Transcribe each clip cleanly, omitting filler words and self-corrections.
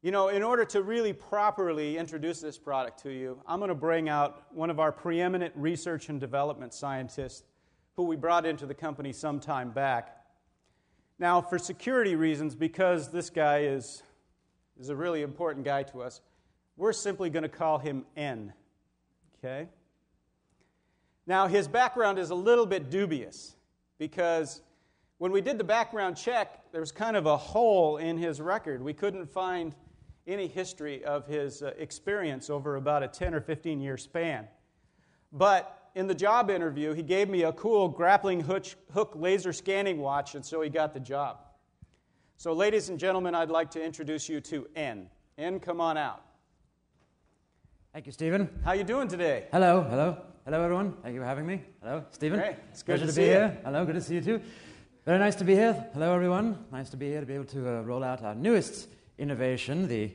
You know, in order to really properly introduce this product to you, I'm going to bring out one of our preeminent research and development scientists who we brought into the company some time back. Now, for security reasons, because this guy is a really important guy to us, we're simply going to call him N. Okay? Now, his background is a little bit dubious because when we did the background check, there was kind of a hole in his record. We couldn't find any history of his experience over about a 10 or 15-year span. But in the job interview, he gave me a cool grappling hook laser scanning watch, and so he got the job. So, ladies and gentlemen, I'd like to introduce you to N. N, come on out. Thank you, Stephen. How you doing today? Hello, hello. Hello, everyone. Thank you for having me. Hello, Stephen. Great. It's good Pleasure to be see here. you. Hello, good to see you too. Very nice to be here. Hello, everyone. Nice to be here to be able to roll out our newest innovation, the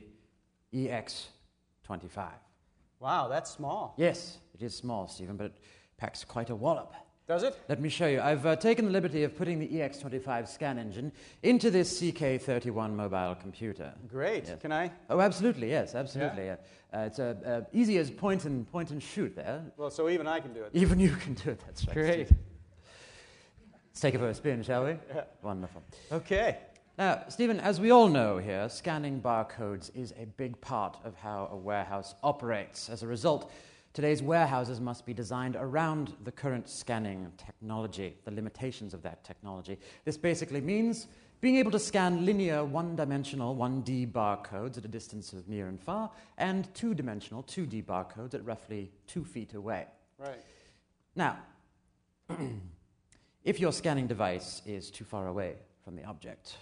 EX25. Wow, that's small. Yes, it is small, Stephen, but it packs quite a wallop. Does it? Let me show you. I've taken the liberty of putting the EX25 ScanEngine into this CK31 mobile computer. Great. Yes. Can I? Oh, absolutely, yes, absolutely. Yeah. It's easy as point and shoot there. Well, so even I can do it. Even you can do it, that's right. Great. Steve. Let's take it for a spin, shall we? Yeah. Wonderful. Okay. Now, Stephen, as we all know here, scanning barcodes is a big part of how a warehouse operates. As a result, today's warehouses must be designed around the current scanning technology, the limitations of that technology. This basically means being able to scan linear, one-dimensional, 1D barcodes at a distance of near and far, and two-dimensional, 2D barcodes at roughly 2 feet away. Right. Now, if your scanning device is too far away from the object,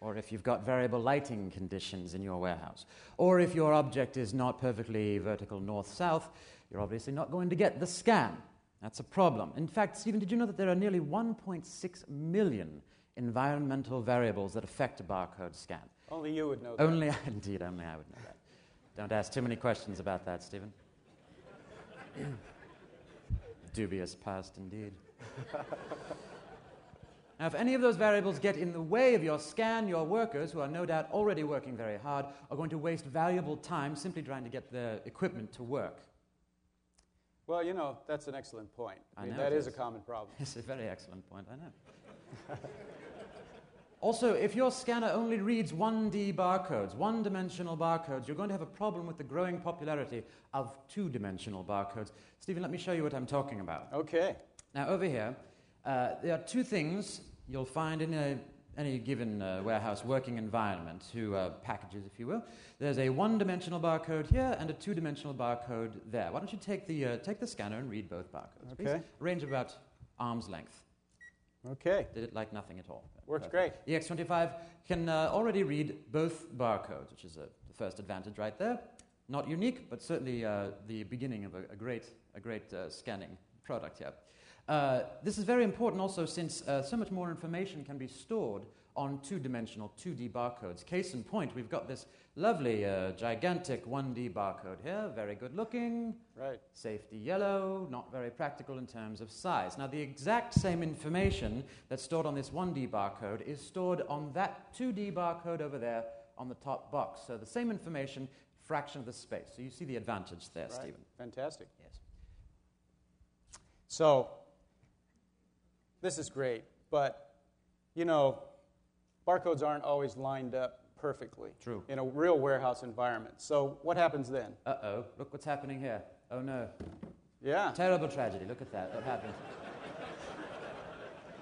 or if you've got variable lighting conditions in your warehouse, or if your object is not perfectly vertical north-south, you're obviously not going to get the scan. That's a problem. In fact, Stephen, did you know that there are nearly 1.6 million environmental variables that affect a barcode scan? Only you would know that. Indeed, only I would know that. Don't ask too many questions about that, Stephen. Dubious past, indeed. Now, if any of those variables get in the way of your scan, your workers, who are no doubt already working very hard, are going to waste valuable time simply trying to get the equipment to work. Well, you know, that's an excellent point. I mean, know that it is a is. common problem. It's a very excellent point, I know. Also, if your scanner only reads 1D barcodes, one-dimensional barcodes, you're going to have a problem with the growing popularity of two-dimensional barcodes. Stephen, let me show you what I'm talking about. Okay. Now, over here, there are two things you'll find in any given warehouse working environment, two packages, if you will. There's a one-dimensional barcode here and a two-dimensional barcode there. Why don't you take the scanner and read both barcodes, please? Okay. Range of about arm's length. Okay. Did it like nothing at all. Works Perfect. The EX25 can already read both barcodes, which is the first advantage right there. Not unique, but certainly the beginning of a great scanning product here. This is very important also since so much more information can be stored on two-dimensional 2D barcodes. Case in point, we've got this lovely gigantic 1D barcode here, very good looking, Right. safety yellow, not very practical in terms of size. Now the exact same information that's stored on this 1D barcode is stored on that 2D barcode over there on the top box. So the same information, fraction of the space. So you see the advantage there, Right. Stephen. Fantastic. Yes. So, this is great, but, you know, barcodes aren't always lined up perfectly. True. In a real warehouse environment. So, what happens then? Uh-oh, look what's happening here. Oh no. Yeah. Terrible tragedy, look at that, what happened?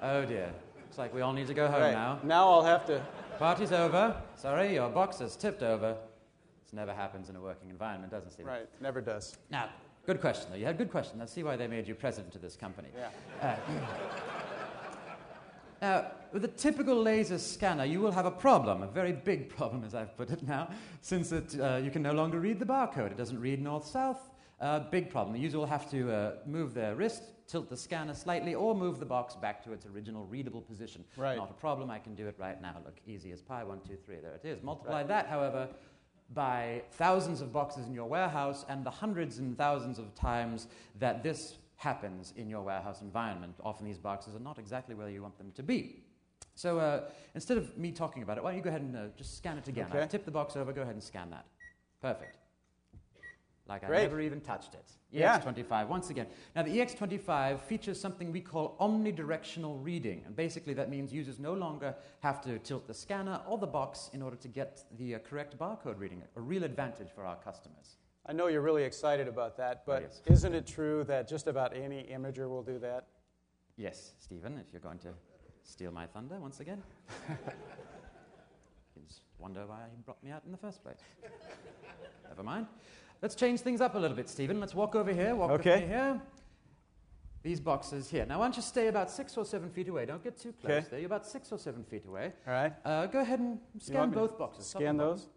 Oh dear, looks like we all need to go home Right. now. Now I'll have to... Party's over. Sorry, your box is tipped over. This never happens in a working environment, doesn't it? Right, never does. Now, good question, though. You had a good question. Let's see why they made you president of this company. Yeah. Now, with a typical laser scanner, you will have a problem, a very big problem, as I've put it now, since you can no longer read the barcode. It doesn't read north-south. Big problem. The user will have to move their wrist, tilt the scanner slightly, or move the box back to its original readable position. Right. Not a problem. I can do it right now. Look, easy as pie. 1, 2, 3. There it is. Multiply that, however, by thousands of boxes in your warehouse and the hundreds and thousands of times that this happens in your warehouse environment. Often these boxes are not exactly where you want them to be. So instead of me talking about it, why don't you go ahead and just scan it again? Okay. I've tipped the box over, go ahead and scan that. Perfect. Like Great. I never even touched it. Yeah. EX25, once again. Now the EX25 features something we call omnidirectional reading. And basically that means users no longer have to tilt the scanner or the box in order to get the correct barcode reading, a real advantage for our customers. I know you're really excited about that, but yes. Isn't it true that just about any imager will do that? Yes, Stephen, if you're going to steal my thunder once again. You just wonder why you brought me out in the first place. Never mind. Let's change things up a little bit, Stephen. Let's walk over here. Walk with me here. These boxes here. Now, why don't you stay about 6 or 7 feet away? Don't get too close there. You're about 6 or 7 feet away. All right. Go ahead and scan both boxes. Scan those.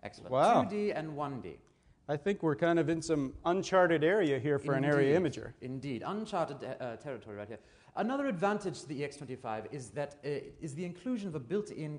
Excellent. Wow. 2D and 1D. I think we're kind of in some uncharted area here for an area imager. Indeed. Uncharted territory right here. Another advantage to the EX25 is that is the inclusion of a built-in